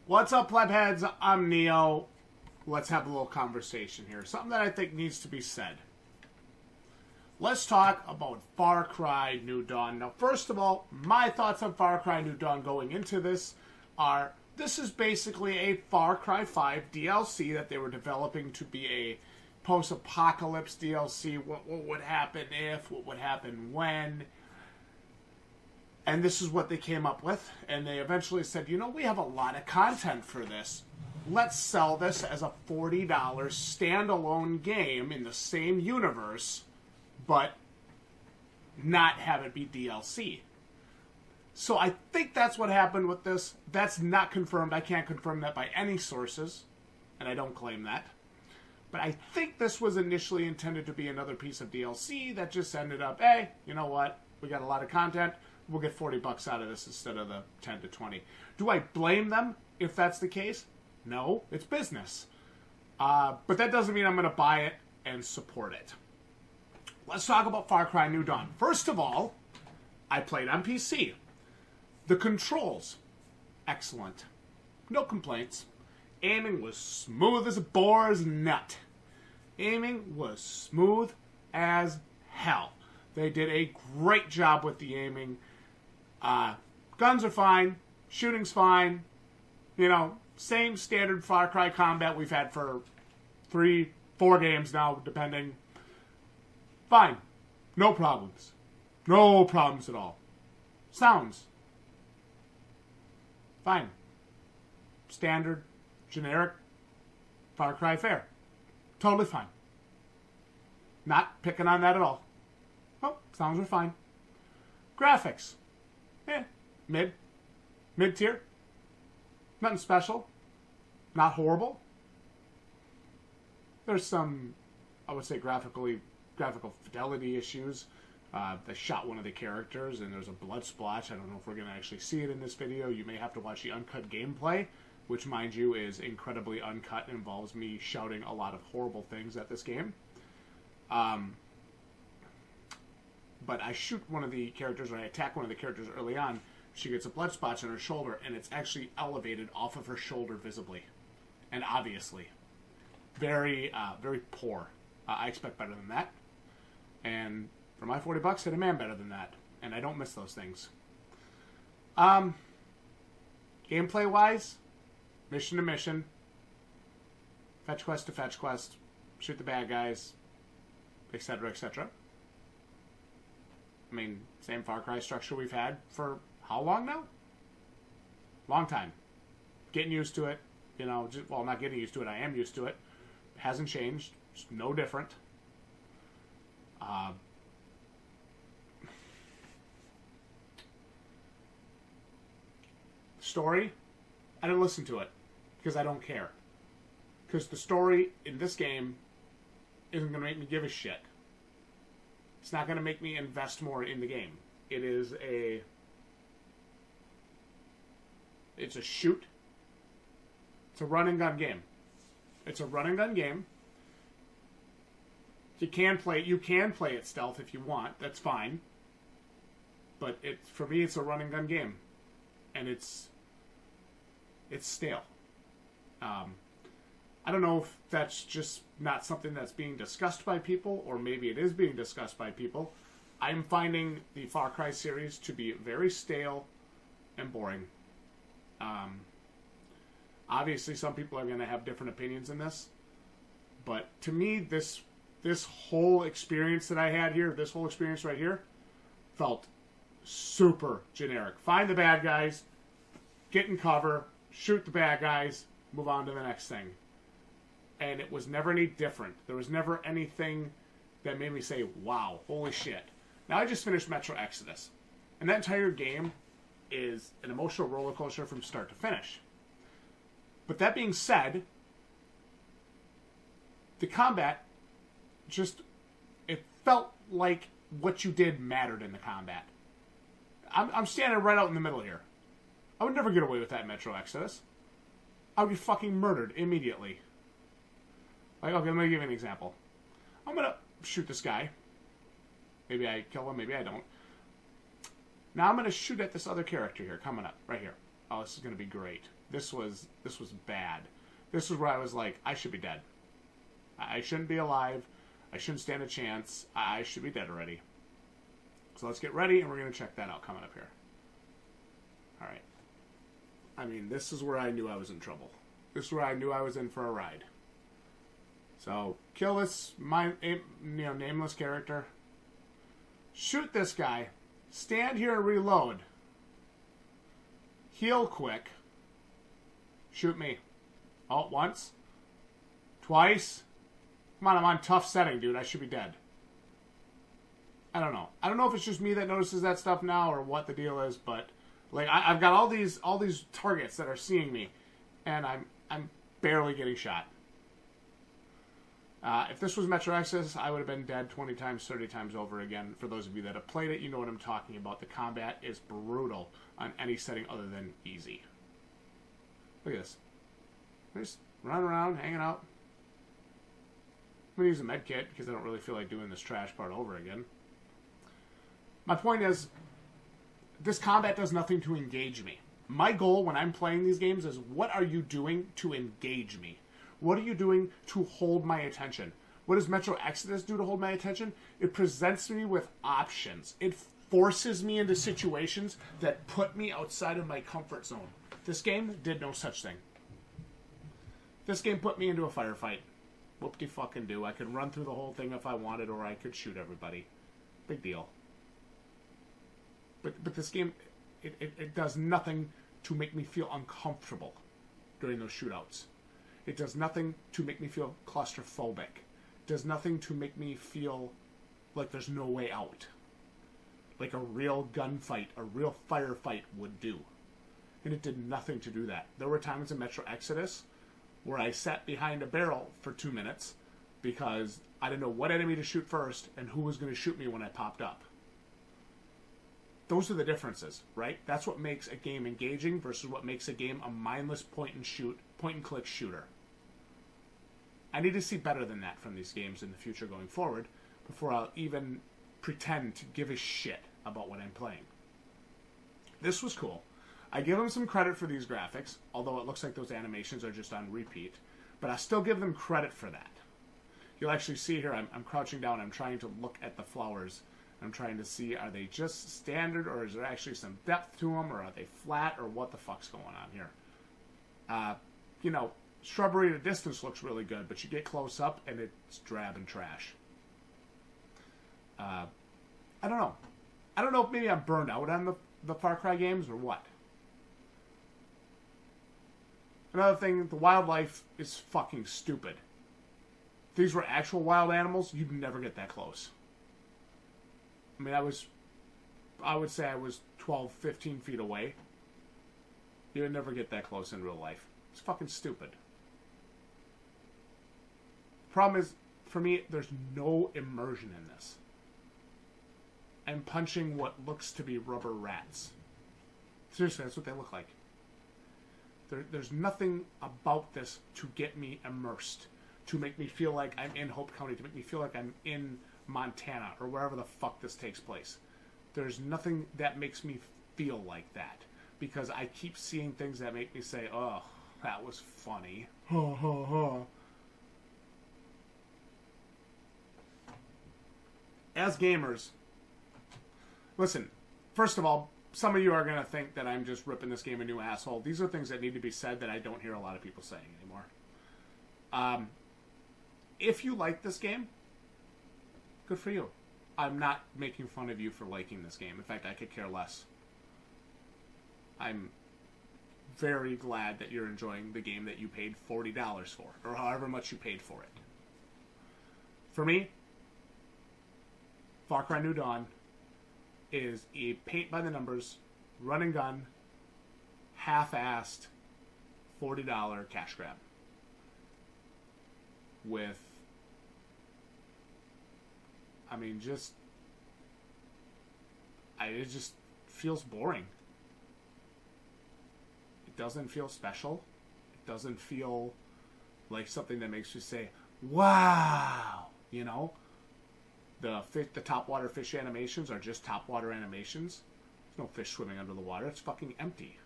What's up, Plebheads? I'm Neo. Let's have a little conversation here. Something that I think needs to be said. Let's talk about Far Cry New Dawn. Now, first of all, my thoughts on Far Cry New Dawn going into this are, this is basically a Far Cry 5 DLC that they were developing to be a post-apocalypse DLC. What would happen if, what would happen when. And this is what they came up with. And they eventually said, you know, we have a lot of content for this. Let's sell this as a $40 standalone game in the same universe, but not have it be DLC. So I think that's what happened with this. That's not confirmed. I can't confirm that by any sources, and I don't claim that. But I think this was initially intended to be another piece of DLC that just ended up, hey, you know what? We got a lot of content. We'll get $40 out of this instead of the 10 to 20. Do I blame them if that's the case? No, it's business. But that doesn't mean I'm going to buy it and support it. Let's talk about Far Cry New Dawn. First of all, I played on PC. The controls, excellent. No complaints. Aiming was smooth as a boar's nut. Aiming was smooth as hell. They did a great job with the aiming. Guns are fine. Shooting's fine. You know, same standard Far Cry combat we've had for 3-4 games now, depending. Fine. No problems. No problems at all. Sounds. Fine. Standard, generic Far Cry fare. Totally fine. Not picking on that at all. Oh, sounds are fine. Graphics. Mid-tier. Nothing special. Not horrible. There's some, I would say, graphical fidelity issues. They shot one of the characters and there's a blood splotch. I don't know if we're going to actually see it in this video. You may have to watch the uncut gameplay, which, mind you, is incredibly uncut and involves me shouting a lot of horrible things at this game. But I shoot one of the characters, or I attack one of the characters early on. She gets a blood spot on her shoulder, and it's actually elevated off of her shoulder visibly. And obviously. Very, very poor. I expect better than that. And for my $40, I demand better than that. And I don't miss those things. Gameplay-wise, mission to mission. Fetch quest to fetch quest. Shoot the bad guys. Etc., etc. I mean, same Far Cry structure we've had for how long now? Long time. Getting used to it. You know, well, not getting used to it. I am used to it. It hasn't changed. It's no different. Story, I didn't listen to it because I don't care. Because the story in this game isn't going to make me give a shit. It's not going to make me invest more in the game. It's a shoot. It's a run and gun game. It's a run and gun game. You can play it stealth if you want. That's fine. But for me, it's a run and gun game, and it's stale. I don't know if that's just not something that's being discussed by people, or maybe it is being discussed by people. I'm finding the Far Cry series to be very stale and boring. Obviously, some people are going to have different opinions in this, but to me, this whole experience that I had here, this whole experience right here, felt super generic. Find the bad guys, get in cover, shoot the bad guys, move on to the next thing. And it was never any different. There was never anything that made me say, wow, holy shit. Now, I just finished Metro Exodus. And that entire game is an emotional roller coaster from start to finish. But that being said, the combat it felt like what you did mattered in the combat. I'm standing right out in the middle here. I would never get away with that in Metro Exodus. I would be fucking murdered immediately. Like, okay, let me give you an example. I'm going to shoot this guy. Maybe I kill him, maybe I don't. Now I'm going to shoot at this other character here, coming up, right here. oh, this is going to be great. This was bad. This was where I was like, I should be dead. I shouldn't be alive. I shouldn't stand a chance. I should be dead already. So let's get ready, and we're going to check that out coming up here. All right. I mean, this is where I knew I was in trouble. This is where I knew I was in for a ride. So, kill this nameless character. Shoot this guy. Stand here and reload. Heal quick. Shoot me. Oh, once. Twice. Come on, I'm on tough setting, dude. I should be dead. I don't know. I don't know if it's just me that notices that stuff now or what the deal is, but like I've got all these targets that are seeing me, and I'm barely getting shot. If this was Metro Exodus, I would have been dead 20 times, 30 times over again. For those of you that have played it, you know what I'm talking about. The combat is brutal on any setting other than easy. Look at this. I just run around, hanging out. I'm going to use a med kit because I don't really feel like doing this trash part over again. My point is, this combat does nothing to engage me. My goal when I'm playing these games is, what are you doing to engage me? What are you doing to hold my attention? What does Metro Exodus do to hold my attention? It presents me with options. It forces me into situations that put me outside of my comfort zone. This game did no such thing. This game put me into a firefight. Whoop-de-fucking-do. I could run through the whole thing if I wanted, or I could shoot everybody. Big deal. But this game, it does nothing to make me feel uncomfortable during those shootouts. It does nothing to make me feel claustrophobic. It does nothing to make me feel like there's no way out. Like a real gunfight, a real firefight would do. And it did nothing to do that. There were times in Metro Exodus where I sat behind a barrel for 2 minutes because I didn't know what enemy to shoot first and who was going to shoot me when I popped up. Those are the differences, right? That's what makes a game engaging versus what makes a game a mindless point and click shooter. I need to see better than that from these games in the future going forward before I'll even pretend to give a shit about what I'm playing. This was cool. I give them some credit for these graphics, although it looks like those animations are just on repeat, but I still give them credit for that. You'll actually see here, I'm crouching down, I'm trying to look at the flowers. I'm trying to see, are they just standard, or is there actually some depth to them, or are they flat, or what the fuck's going on here? You know, shrubbery at a distance looks really good, but you get close up, and it's drab and trash. I don't know. I don't know if maybe I'm burned out on the Far Cry games, or what. Another thing, the wildlife is fucking stupid. If these were actual wild animals, you'd never get that close. I mean, I would say I was 12, 15 feet away. You would never get that close in real life. It's fucking stupid. Problem is, for me, there's no immersion in this. I'm punching what looks to be rubber rats. Seriously, that's what they look like. There's nothing about this to get me immersed, to make me feel like I'm in Hope County, to make me feel like I'm in Montana, or wherever the fuck this takes place. There's nothing that makes me feel like that, because I keep seeing things that make me say, oh, that was funny. Ha ha ha. As gamers, listen, first of all, some of you are going to think that I'm just ripping this game a new asshole. These are things that need to be said that I don't hear a lot of people saying anymore. If you like this game, good for you. I'm not making fun of you for liking this game. In fact, I could care less. I'm very glad that you're enjoying the game that you paid $40 for, or however much you paid for it. For me, Far Cry New Dawn is a paint-by-the-numbers, run-and-gun, half-assed, $40 cash grab. With, I mean, it just feels boring. It doesn't feel special. It doesn't feel like something that makes you say, wow, you know? The top water fish animations are just top water animations. There's no fish swimming under the water. It's fucking empty.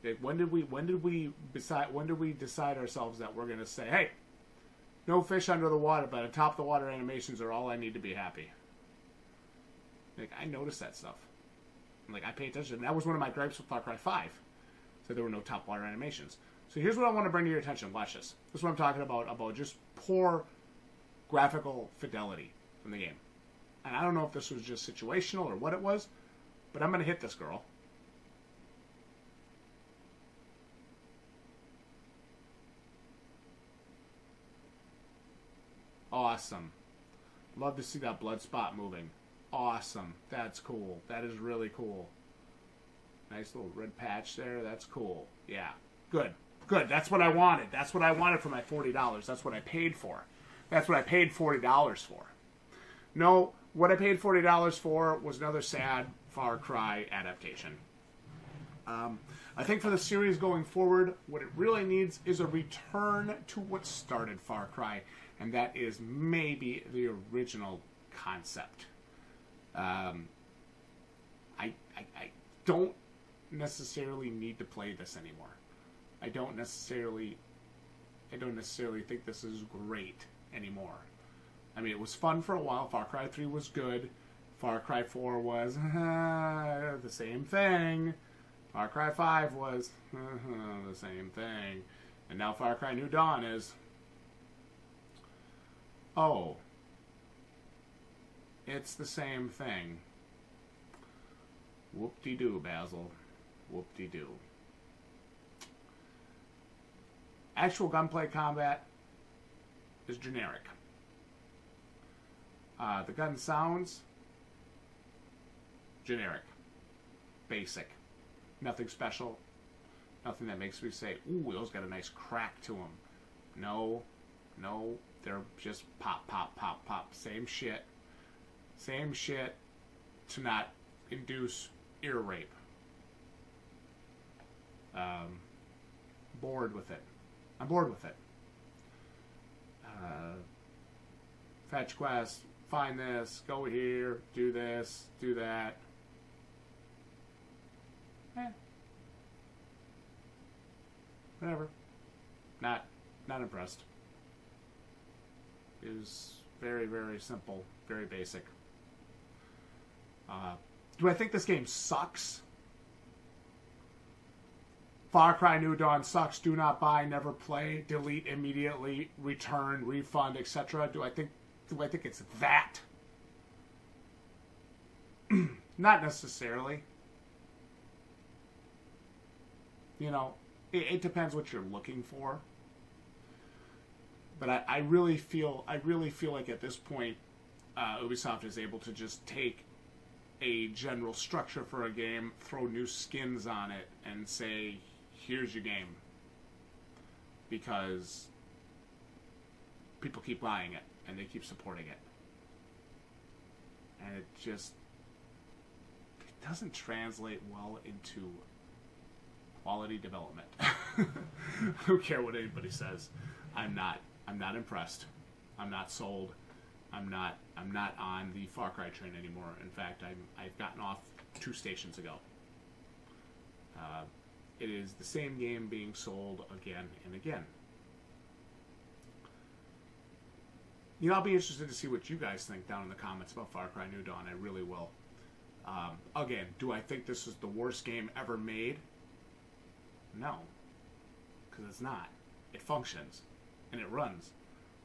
Like, when did we decide ourselves that we're going to say, hey, no fish under the water, but on top of the water animations are all I need to be happy. Like, I noticed that stuff. Like, I pay attention. That was one of my gripes with Far Cry 5. So there were no top water animations. So here's what I want to bring to your attention. Watch this. This is what I'm talking about just poor graphical fidelity from the game. And I don't know if this was just situational or what it was, but I'm going to hit this girl. Awesome. Love to see that blood spot moving. Awesome. That's cool. That is really cool. Nice little red patch there. That's cool. Yeah. Good. Good. That's what I wanted. That's what I wanted for my $40. That's what I paid for. That's what I paid $40 for. No, what I paid $40 for was another sad Far Cry adaptation. I think for the series going forward, what it really needs is a return to what started Far Cry, and that is maybe the original concept. I don't necessarily need to play this anymore. I don't necessarily think this is great anymore. I mean, it was fun for a while. Far Cry 3 was good. Far Cry 4 was the same thing. Far Cry 5 was the same thing. And now Far Cry New Dawn is, oh, it's the same thing. Whoop-de-doo, Basil. Whoop-de-doo. Actual gunplay combat is generic. The gun sounds generic. Basic. Nothing special. Nothing that makes me say, ooh, those got a nice crack to them. No. No. They're just pop, pop, pop, pop. Same shit. Same shit to not induce ear rape. Bored with it. I'm bored with it. Fetch quest, find this, go here, do this, do that. Whatever. Not impressed. It was very, very simple, very basic. Do I think this game sucks? Far Cry New Dawn sucks. Do not buy, never play, delete immediately, return, refund, etc. Do I think it's that? Not necessarily. You know, it depends what you're looking for. But I really feel like at this point, Ubisoft is able to just take a general structure for a game, throw new skins on it, and say, here's your game. Because people keep buying it, and they keep supporting it. And it doesn't translate well into quality development. I don't care what anybody says. I'm not impressed. I'm not sold. I'm not on the Far Cry train anymore. In fact, I've gotten off 2 stations ago. It is the same game being sold again and again. You know, I'll be interested to see what you guys think down in the comments about Far Cry New Dawn. I really will. Again, do I think this is the worst game ever made? No. Because it's not. It functions. And it runs.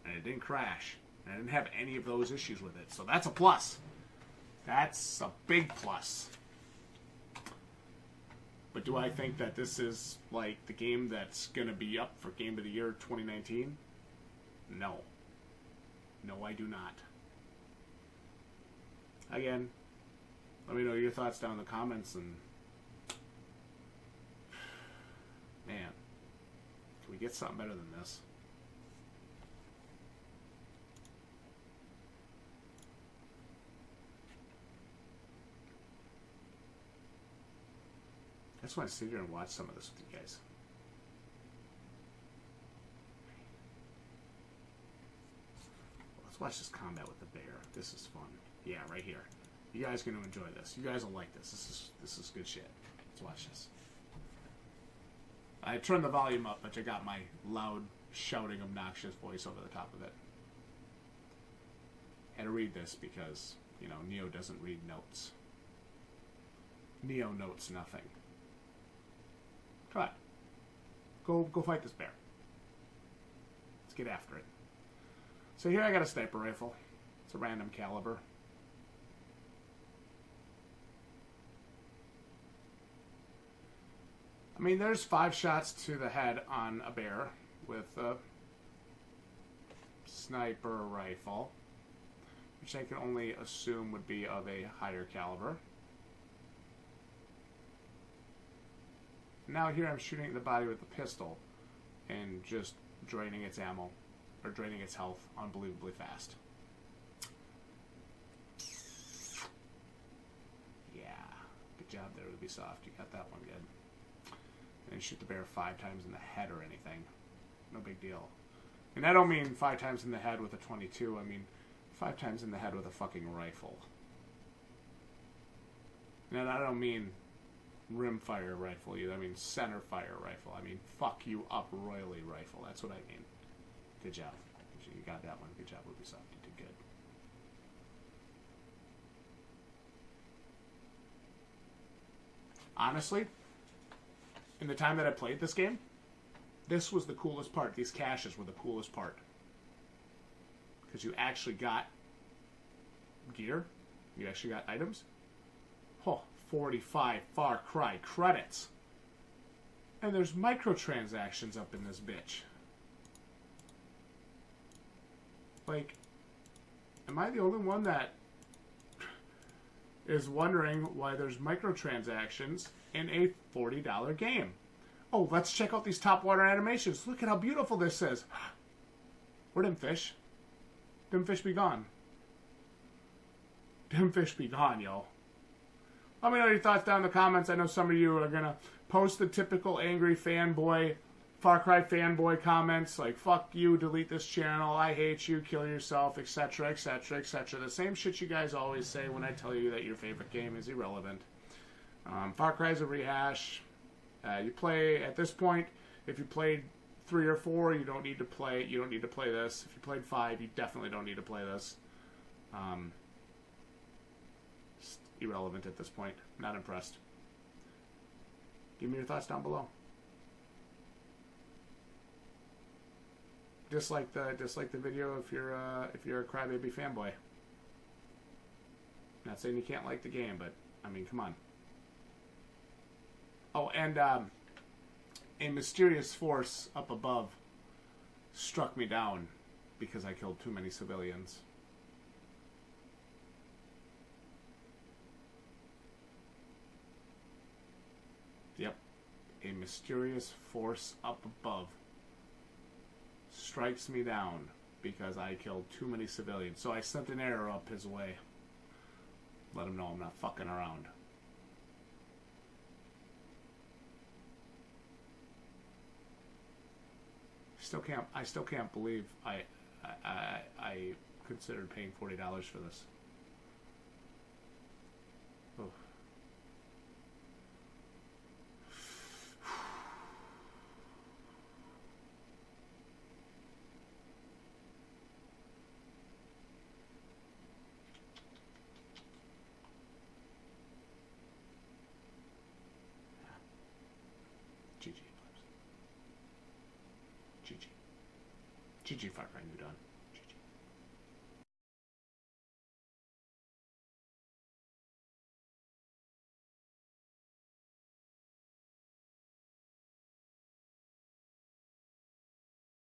And it didn't crash. And I didn't have any of those issues with it. So that's a plus. That's a big plus. But do I think that this is like the game that's going to be up for Game of the Year 2019? No. No, I do not. Again, let me know your thoughts down in the comments. And man, can we get something better than this? I just want to sit here and watch some of this with you guys. Let's watch this combat with the bear. This is fun. Yeah, right here. You guys are going to enjoy this. You guys will like this. This is good shit. Let's watch this. I turned the volume up, but you got my loud, shouting, obnoxious voice over the top of it. Had to read this because, you know, Neo doesn't read notes. Neo notes nothing. Come on. Go fight this bear. Let's get after it. So here I got a sniper rifle. It's a random caliber. I mean, there's 5 shots to the head on a bear with a sniper rifle, which I can only assume would be of a higher caliber. Now here I'm shooting at the body with a pistol and just draining its ammo, or draining its health unbelievably fast. Yeah, good job there, Ubisoft. You got that one good. And shoot the bear 5 times in the head or anything. No big deal. And I don't mean 5 times in the head with a 22. I mean 5 times in the head with a fucking rifle. And I don't mean rimfire rifle either. I mean center fire rifle. I mean fuck you up royally rifle. That's what I mean. Good job. You got that one. Good job, Ubisoft. You did good. Honestly, in the time that I played this game, this was the coolest part. These caches were the coolest part. Because you actually got gear. You actually got items. Oh, 45 Far Cry credits. And there's microtransactions up in this bitch. Like, am I the only one that is wondering why there's microtransactions in a $40 game? Oh, let's check out these top water animations. Look at how beautiful this is. Where them fish? Them fish be gone. Them fish be gone, yo. Let me know your thoughts down in the comments. I know some of you are going to post the typical angry fanboy, Far Cry fanboy comments like, fuck you, delete this channel, I hate you, kill yourself, etc., etc., etc. The same shit you guys always say when I tell you that your favorite game is irrelevant. Far Cry's a rehash. You play, at this point, if you played 3 or 4, you don't need to play this. If you played 5, you definitely don't need to play this. It's irrelevant at this point. Not impressed. Give me your thoughts down below. Dislike the video if you're a crybaby fanboy. Not saying you can't like the game, but I mean, come on. Oh, and a mysterious force up above struck me down because I killed too many civilians. Yep, a mysterious force up above strikes me down because I killed too many civilians. So I sent an arrow up his way. Let him know I'm not fucking around. I still can't believe I considered paying $40 for this. Oh. GG, Plebs. GG. GG, Far Cry New Dawn.